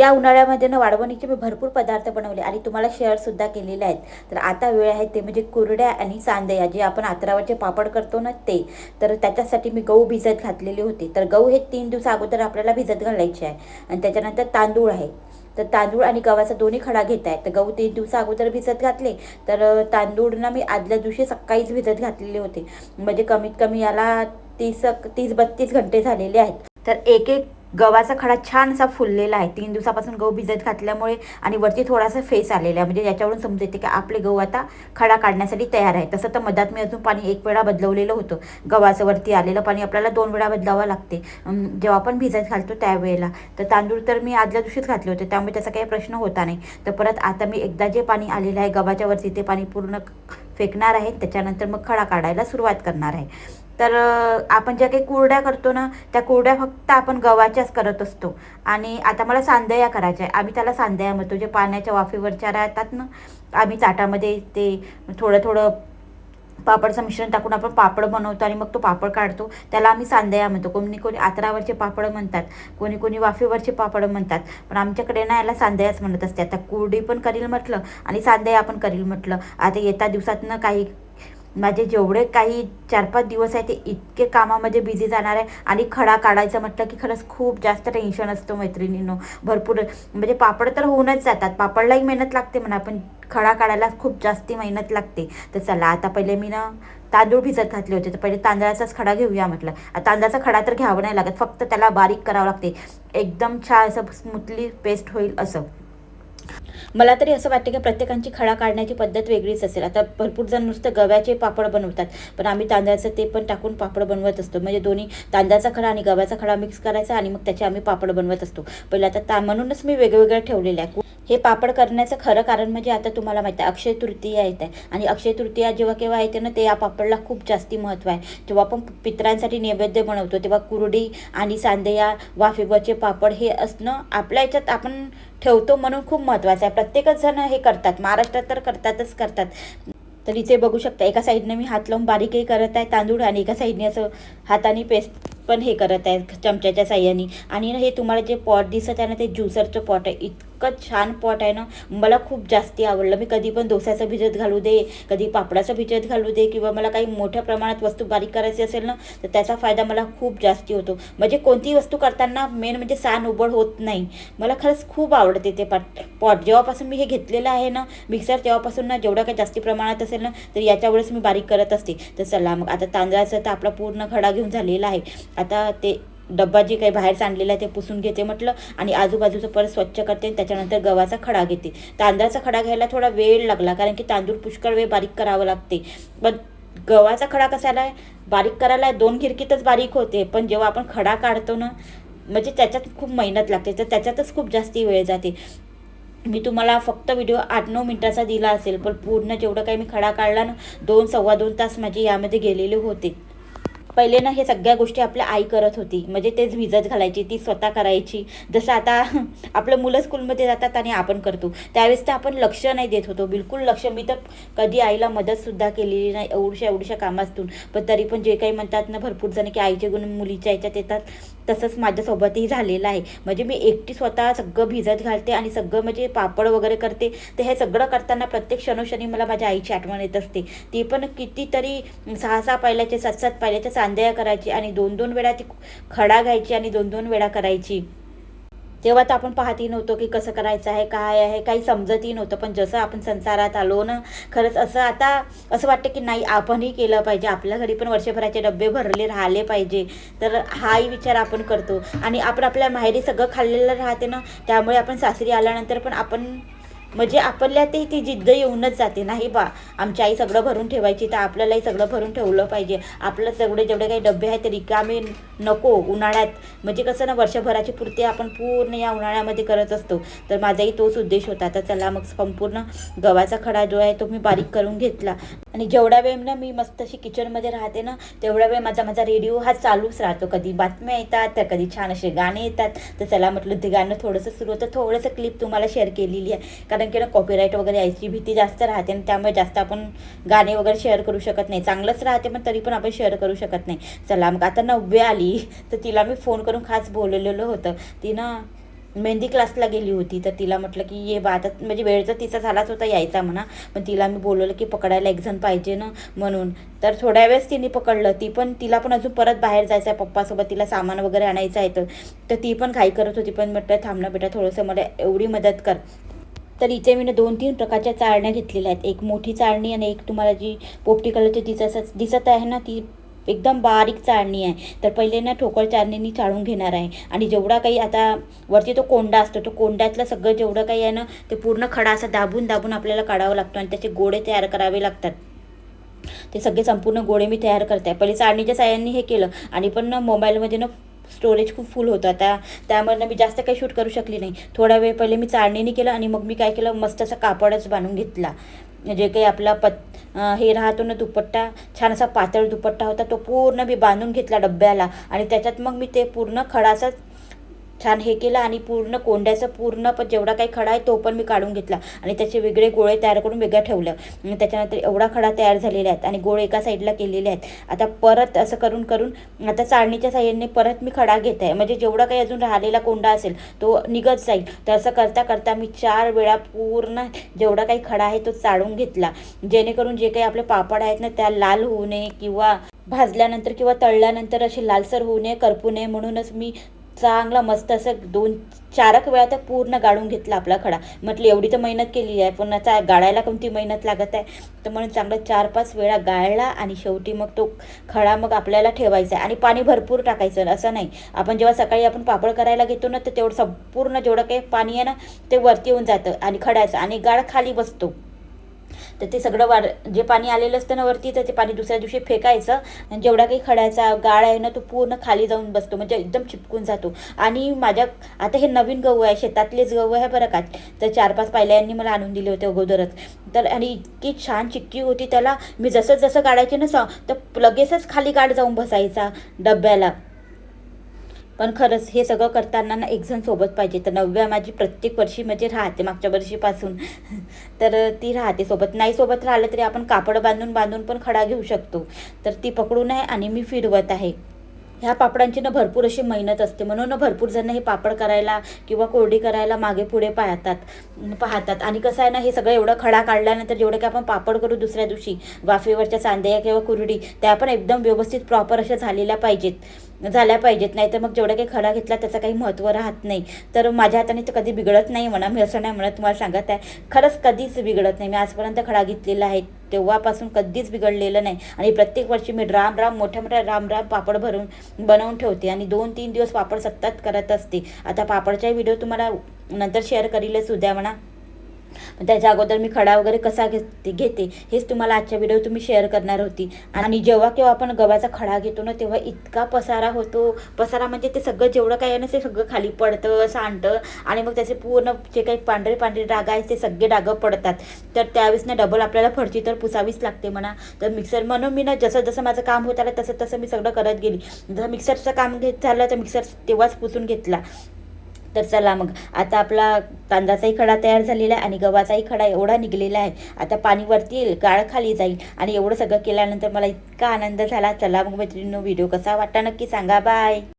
या उन्हाळ्यामध्ये ना वाळवणीचे मी भरपूर पदार्थ बनवले आणि तुम्हाला शेअरसुद्धा केलेले आहेत. तर आता वेळ आहे ते म्हणजे कुरड्या आणि सांदया, जे आपण आतरावरचे पापड करतो ना ते. तर त्याच्यासाठी मी गहू भिजत घातलेले होते. तर गहू हे 3 दिवस अगोदर आपल्याला भिजत घालायचे आहे. आणि त्याच्यानंतर तांदूळ आहे. तर तांदूळ आणि गव्हाचा दोन्ही खडा घेत आहे. तर गहू 3 दिवस अगोदर भिजत घातले. तर तांदूळ मी आदल्या दिवशी सकाळीच भिजत घातलेले होते. म्हणजे कमीत कमी याला 30-32 घंटे झालेले आहेत. तर एक एक गव्हाचा खडा छान असा फुललेला आहे. 3 दिवसापासून गहू भिजत घातल्यामुळे आणि वरती थोडासा फेस आलेला आहे. म्हणजे याच्यावरून समजते की आपले गहू आता खडा काढण्यासाठी तयार आहे. तसं तर मधात मी अजून पाणी 1 वेळा बदलवलेलं होतं. गव्हाचं वरती आलेलं पाणी आपल्याला 2 वेळा बदलावं लागते जेव्हा आपण भिजत घालतो त्यावेळेला. तर तांदूळ तर मी आदल्या दिवशीच घातले होते, त्यामुळे त्याचा काही प्रश्न होता नाही. तर परत आता मी एकदा जे पाणी आलेलं आहे गव्हाच्या वरती ते पाणी पूर्ण फेकणार आहे. त्याच्यानंतर मग खडा काढायला सुरुवात करणार आहे. तर आपण ज्या काही कुरड्या करतो ना, त्या कुरड्या फक्त आपण गव्हाच्याच करत असतो. आणि आता मला सांदया करायच्या आहे. आम्ही त्याला सांदया म्हणतो, जे पाण्याच्या वाफेवरच्या राहतात ना. आम्ही ताटामध्ये ते थोडं थोडं पापडचं मिश्रण टाकून आपण पापड बनवतो आणि मग तो पापड काढतो, त्याला आम्ही सांदया म्हणतो. कोणी कोणी आतरावरचे पापड म्हणतात, कोणी कोणी वाफेवरचे पापड म्हणतात, पण आमच्याकडे ना याला सांदयाच म्हणत असते. आता कुरडी पण करील म्हटलं आणि सांदया पण करील म्हटलं. आता येत्या दिवसातनं काही माझे जेवढे काही 4-5 दिवस आहे ते इतके कामामध्ये बिझी जाणार आहे. आणि खडा काढायचं म्हटलं की खरंच खूप जास्त टेन्शन असतं मैत्रिणींनो. भरपूर म्हणजे पापड तर होऊनच जातात, पापडलाही मेहनत लागते म्हणा, पण खडा काढायला खूप जास्ती मेहनत लागते. तर चला आता पहिले मी ना तांदूळ भिजत घातले होते, तर पहिले तांदळाचाच खडा घेऊया म्हटलं. तांदळाचा खडा तर घ्यावं नाही लागत, फक्त त्याला बारीक करावं लागते. एकदम छान असं स्मूथली पेस्ट होईल असं. मला तरी असं वाटतं की प्रत्येकाची खडा काढण्याची पद्धत वेगळीच असेल. आता भरपूर जण नुसतं गव्याचे पापड बनवतात, पण आम्ही तांदळाचं ते पण टाकून पापड बनवत असतो. म्हणजे दोन्ही तांदळाचा खडा आणि गव्याचा खडा मिक्स करायचा आणि मग त्याचे आम्ही पापड बनवत असतो. पहिलं आता म्हणूनच मी वेगवेगळं ठेवलेलं आहे. हे पापड करण्याचं खरं कारण म्हणजे आता तुम्हाला माहिती आहे अक्षय तृतीया येत आहे. आणि अक्षय तृतीया जेव्हा केव्हा येते ना, ते या पापडला खूप जास्ती महत्त्व आहे. जेव्हा आपण पितरांसाठी नैवेद्य बनवतो तेव्हा कुरडी आणि सांदया, वाफेवरचे पापड हे असणं आपल्या याच्यात आपण ठेवतो म्हणून खूप महत्त्वाचं आहे. प्रत्येकच जण हे करतात, महाराष्ट्रात तर करतात. तर इथे बघू शकता, एका साईडने मी हात लावून बारीकही करत आहे तांदूळ आणि एका साईडने असं हाताने पेस्ट पण हे करत आहे चमच्याच्या साह्याने. आणि हे तुम्हाला जे पॉट दिसत आहे ना, ते ज्युसरचं पॉट आहे. इतकं छान पॉट आहे ना, मला खूप जास्ती आवडलं. मी कधी पण डोस्याचं भिजत घालू दे, कधी पापडाचं भिजत घालू दे, किंवा मला काही मोठ्या प्रमाणात वस्तू बारीक करायची असेल ना, तर त्याचा फायदा मला खूप जास्ती होतो. म्हणजे कोणतीही वस्तू करताना मेन म्हणजे सान उबड होत नाही. मला खरंच खूप आवडते ते पॉट. जेव्हापासून मी हे घेतलेलं आहे ना मिक्सर, तेव्हापासून ना जेवढं काही जास्ती प्रमाणात असेल ना, तर याच्यावरच मी बारीक करत असते. तर चला मग आता तांदळाचं तर आपला पूर्ण खडा घेऊन झालेला आहे. आता ते डब्बा जे काही बाहेर आणलेला आहे ते पुसून घेते म्हटलं, आणि आजूबाजूचं परत स्वच्छ करते. त्याच्यानंतर गव्हाचा खडा घेते. तांदळाचा खडा घ्यायला थोडा वेळ लागला, कारण की तांदूळ पुष्कळ वेळ बारीक करावं लागते. पण गव्हाचा खडा कसाला बारीक करायला 2 खिरकीतच बारीक होते, पण जेव्हा आपण खडा काढतो ना, म्हणजे त्याच्यात खूप मेहनत लागते, तर त्याच्यातच खूप जास्ती वेळ जाते. मी तुम्हाला फक्त व्हिडिओ 8-9 मिनटाचा दिला असेल, पण पूर्ण जेवढं काही मी खडा काढला ना, 2-2.25 तास माझे यामध्ये गेलेले होते. पहिले ना हे सगळ्या गोष्टी आपल्या आई करत होती, म्हणजे तेच भिजत घालायची, ती स्वतः करायची. जसं आता आपलं मुलं स्कूलमध्ये जातात आणि आपण करतो, त्यावेळेस तर आपण लक्ष नाही देत होतो, बिलकुल लक्ष. मी तर कधी आईला मदतसुद्धा केलेली नाही एवढ्या कामातून. पण तरी पण जे काही म्हणतात ना भरपूर जण की आईचे गुण मुलीच्या ह्याच्यात येतात, तसंच माझ्यासोबतही झालेलं आहे. म्हणजे मी एकटी स्वतः सगळं भिजत घालते आणि सगळं म्हणजे पापड वगैरे करते. तर हे सगळं करताना प्रत्येक क्षणोक्षणी मला माझ्या आईची आठवण येत असते. ती पण कितीतरी 6-6 पायल्याचे 7-7 पायल्याच्या सांदया करायची आणि 2-2 वेळा ती खडा घ्यायची आणि 2-2 वेळा करायची. तेव्हा तर आपण पाहतही नव्हतो की कसं करायचं आहे, काय आहे, काही समजतही नव्हतं. पण जसं आपण संसारात आलो ना, खरंच असं आता असं वाटतं की नाही आपणही केलं पाहिजे, आपल्या घरी पण वर्षभराचे डबे भरले राहिले पाहिजे. तर हाही विचार आपण करतो. आणि आपण आपल्या माहेरी सगळं खाल्लेलं राहते ना, त्यामुळे आपण सासरी आल्यानंतर पण आपण म्हणजे आपल्यात ती जिद्द येऊनच जाते, नाही बा आमची आई सगळं भरून ठेवायची, तर आपल्यालाही सगळं भरून ठेवलं पाहिजे. आपलं जेवढे काही डबे आहेत ते रिकामे नको उन्हाळ्यात. म्हणजे कसं ना, वर्षभराची पूर्ती आपण पूर्ण या उन्हाळ्यामध्ये करत असतो. तर माझाही तोच उद्देश होता. तर चला मग संपूर्ण गव्हाचा खडा जो आहे तो मी बारीक करून घेतला. आणि जेवढा वेळ ना मी मस्त अशी किचनमध्ये राहते ना, तेवढा वेळ माझा रेडिओ हा चालूच राहतो. कधी बातम्या येतात, तर कधी छान असे गाणे येतात. तर चला म्हटलं ते गाणं थोडंसं सुरू होतं, थोडंसं क्लिप तुम्हाला शेअर केलेली आहे. कारण की ना कॉपीराईट वगैरे यायची भीती जास्त राहते, आणि त्यामुळे जास्त आपण गाणे वगैरे शेअर करू शकत नाही. चांगलंच राहते पण तरी पण आपण शेअर करू शकत नाही. चला मग आता 90 आली, तर तिला मी फोन करून खास बोललेलं होतं. ती ना मेहंदी क्लासला गेली होती. तर तिला म्हटलं की ये बा आता, म्हणजे वेळ तर तिचा झालाच होता यायचा म्हणा, पण तिला मी बोलवलं की पकडायला एक जण पाहिजे ना म्हणून. तर थोड्या वेळेस तिने पकडलं. तिला पण अजून परत बाहेर जायचं आहे पप्पासोबत, तिला सामान वगैरे आणायचं आहे. तर ती पण घाई करत होती, पण म्हटलं थांब ना बेटा, थोडंसं मला एवढी मदत कर. तर इथे मी 2-3 प्रकारच्या चाळण्या घेतलेल्या आहेत. एक मोठी चाळणी आणि एक तुम्हाला जी पोपटी कलरची दिसत आहे ना, ती एकदम बारीक चाळणी आहे. तर पहिले ना ठोकळ चाळणीनी चाळून घेणार आहे. आणि जेवढा काही आता वरती तो कोंडा असतो, तो कोंड्यातलं सगळं जेवढं काही आहे ना, ते पूर्ण खडा असा दाबून दाबून आपल्याला काढावं लागतो आणि त्याचे गोळे तयार करावे लागतात. ते सगळे संपूर्ण गोळे मी तयार करते आहे. पहिले चाळणीच्या साह्याने हे केलं, आणि पण ना मोबाईलमध्ये ना स्टोरेज खूप फुल होतं. त्यामुळे मी जास्त काही शूट करू शकली नाही. थोडा वेळ पहिले मी चाळणीने केलं, आणि मग मी काय केलं, मस्त असा कापडच बांधून घेतला. जे काही आपला हे राहतो ना दुपट्टा, छान असा पातळ दुपट्टा होता, तो पूर्ण मी बांधून घेतला डब्याला. आणि त्याच्यात मग मी ते पूर्ण खडाचा छान हे केलं, आणि पूर्ण कोंड्याचं पूर्ण पण जेवढा काही खडा आहे तो पण मी काढून घेतला, आणि त्याचे वेगळे गोळे तयार करून वेगळं ठेवलं. आणि त्याच्यानंतर एवढा खडा तयार झालेला आहेत, आणि गोळे एका साईडला केलेले आहेत. आता परत असं करून करून आता चाळणीच्या साह्याने परत मी खडा घेत आहे, म्हणजे जेवढा काही अजून राहिलेला कोंडा असेल तो निघत जाईल. तर असं करता करता मी 4 वेळा पूर्ण जेवढा काही खडा आहे तो चाळून घेतला, जेणेकरून जे काही आपले पापड आहेत ना, त्या लाल होऊ नये, किंवा भाजल्यानंतर किंवा तळल्यानंतर असे लालसर होऊ नये, करपू नये, म्हणूनच मी चांगला मस्त असं 2-4 वेळा तर पूर्ण गाळून घेतला आपला खडा. म्हटलं एवढी तर मेहनत केली आहे, पण आता गाळायला कोणती मेहनत लागत आहे. तर म्हणून चांगलं 4-5 वेळा गाळला, आणि शेवटी मग तो खडा मग आपल्याला ठेवायचा आहे. आणि पाणी भरपूर टाकायचं, असं नाही आपण जेव्हा सकाळी आपण पापड करायला घेतो ना, तर तेवढं संपूर्ण जेवढं काही पाणी आहे ना, ते वरती येऊन जातं आणि खड्याचं, आणि गाळ खाली बसतो. तर ते सगळं जे पाणी आलेलं असतं ना वरती, तर ते पाणी दुसऱ्या दिवशी फेकायचं, आणि जेवढा काही खड्याचा गाळ आहे ना, तो पूर्ण खाली जाऊन बसतो, म्हणजे एकदम चिपकून जातो. आणि आता हे नवीन गहू आहे, शेतातलेच गहू आहे बरं का. तर 4-5 पायल्यांनी मला आणून दिले होते अगोदरच. तर आणि इतकी छान चिक्की होती त्याला. मी जसं जसं काढायचे ना, तर लगेचच खाली गाठ जाऊन बसायचा डब्याला. पण खरंच हे सगळं करताना ना एक जण सोबत पाहिजे. तर नव्या माझी प्रत्येक वर्षी म्हणजे राहते, मागच्या वर्षीपासून तर ती राहते सोबत. नाही सोबत राहिलं तरी आपण कापड बांधून बांधून पण खडा घेऊ शकतो. तर ती पकडून आहे, आणि मी फिरवत आहे. ह्या पापडांची ना भरपूर अशी मेहनत असते, म्हणून ना भरपूर जण हे पापड करायला किंवा कोरडी करायला मागे पुढे पाहतात. आणि कसं आहे ना, हे सगळं एवढं खडा काढल्यानंतर जेवढं की आपण पापड करू दुसऱ्या दिवशी, वाफेवरच्या सांड्या किंवा कुरडी, त्या पण एकदम व्यवस्थित प्रॉपर अशा झाल्या पाहिजेत. नाही तर मग जेवढा काही खडा घेतला त्याचं काही महत्त्व राहत नाही. तर माझ्या हाताने तर कधी बिघडत नाही म्हणा, मी असं नाही म्हणत, तुम्हाला सांगत आहे खरंच कधीच बिघडत नाही. मी आजपर्यंत खडा घेतलेला आहे तेव्हापासून कधीच बिघडलेलं नाही. आणि प्रत्येक वर्षी मी मोठ्या मोठ्या पापड बनवून ठेवते, आणि 2-3 दिवस पापड सतत करत असते. आता पापडचा व्हिडिओ तुम्हाला नंतर शेअर करीलच उद्या म्हणा. त्याच्या अगोदर मी खडा वगैरे कसा घेते हेच तुम्हाला आजच्या व्हिडिओ तुम्ही शेअर करणार होती. आणि जेव्हा केव्हा आपण गव्हाचा खडा घेतो ना, तेव्हा इतका पसारा होतो. पसारा म्हणजे ते सगळं जेवढं काही आहे ना, ते सगळं खाली पडतं, सांडतं, आणि मग त्याचे पूर्ण जे काही पांढरे पांढरे डाग आहेत ते सगळे डागं पडतात. तर त्यावेळेस ना डबल आपल्याला फरची तर पुसावीच लागते म्हणा. तर मिक्सर म्हणून मी ना जसं जसं माझं काम होत आलं तसं तसं मी सगळं करत गेली. जर मिक्सरचं काम झालं तर मिक्सर तेव्हाच पुसून घेतला. तर चला मग आता आपला तांदळाचाही खडा तयार झालेला आहे, आणि गव्हाचाही खडा एवढा निघलेला आहे. आता पाणी वरती येईल, गाळ खाली जाईल, आणि एवढं सगळं केल्यानंतर मला इतका आनंद झाला. चला मग मैत्रिणींनो, व्हिडिओ कसा वाटला नक्की सांगा. बाय.